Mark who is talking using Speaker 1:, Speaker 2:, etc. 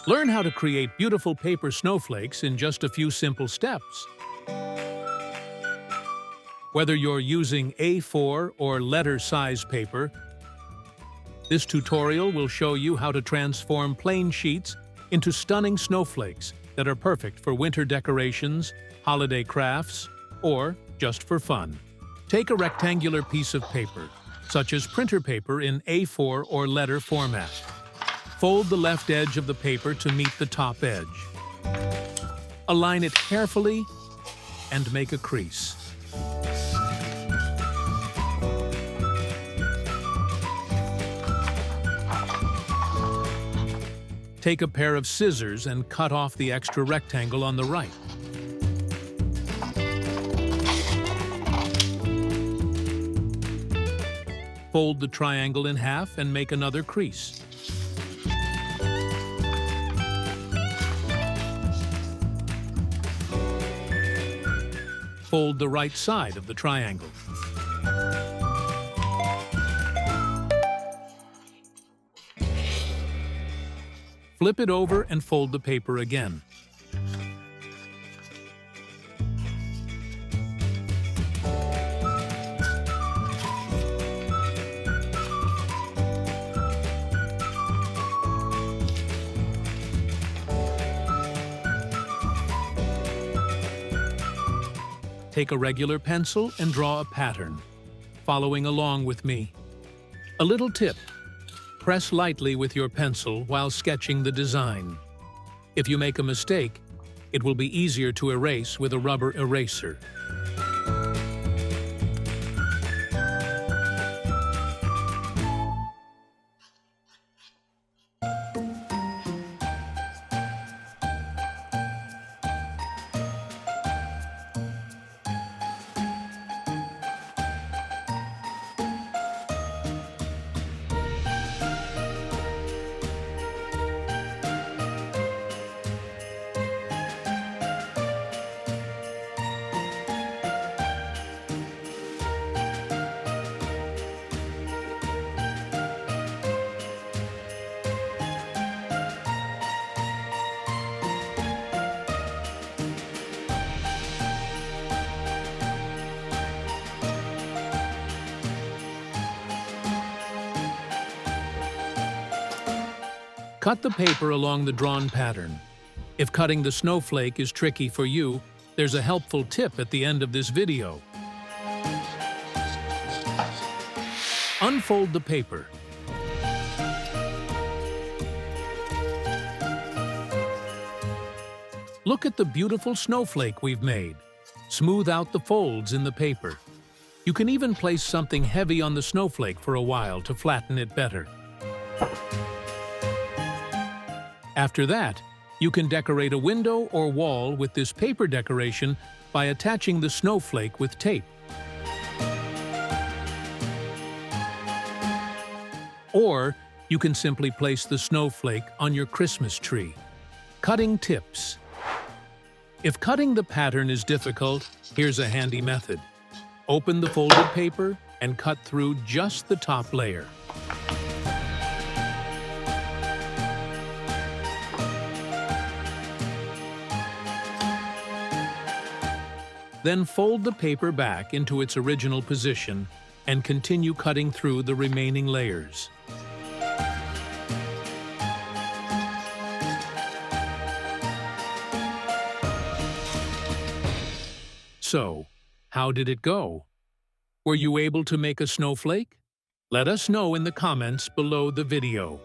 Speaker 1: Learn how to create beautiful paper snowflakes in just a few simple steps. Whether you're using A4 or letter-size paper, this tutorial will show you how to transform plain sheets into stunning snowflakes that are perfect for winter decorations, holiday crafts, or just for fun. Take a rectangular piece of paper, such as printer paper in A4 or letter format. Fold the left edge of the paper to meet the top edge. Align it carefully and make a crease. Take a pair of scissors and cut off the extra rectangle on the right. Fold the triangle in half and make another crease. Fold the right side of the triangle. Flip it over and fold the paper again. Take a regular pencil and draw a pattern, following along with me. A little tip: press lightly with your pencil while sketching the design. If you make a mistake, it will be easier to erase with a rubber eraser. Cut the paper along the drawn pattern. If cutting the snowflake is tricky for you, there's a helpful tip at the end of this video. Unfold the paper. Look at the beautiful snowflake we've made. Smooth out the folds in the paper. You can even place something heavy on the snowflake for a while to flatten it better. After that, you can decorate a window or wall with this paper decoration by attaching the snowflake with tape. Or you can simply place the snowflake on your Christmas tree. Cutting tips. If cutting the pattern is difficult, here's a handy method. Open the folded paper and cut through just the top layer. Then fold the paper back into its original position and continue cutting through the remaining layers. So, how did it go? Were you able to make a snowflake? Let us know in the comments below the video.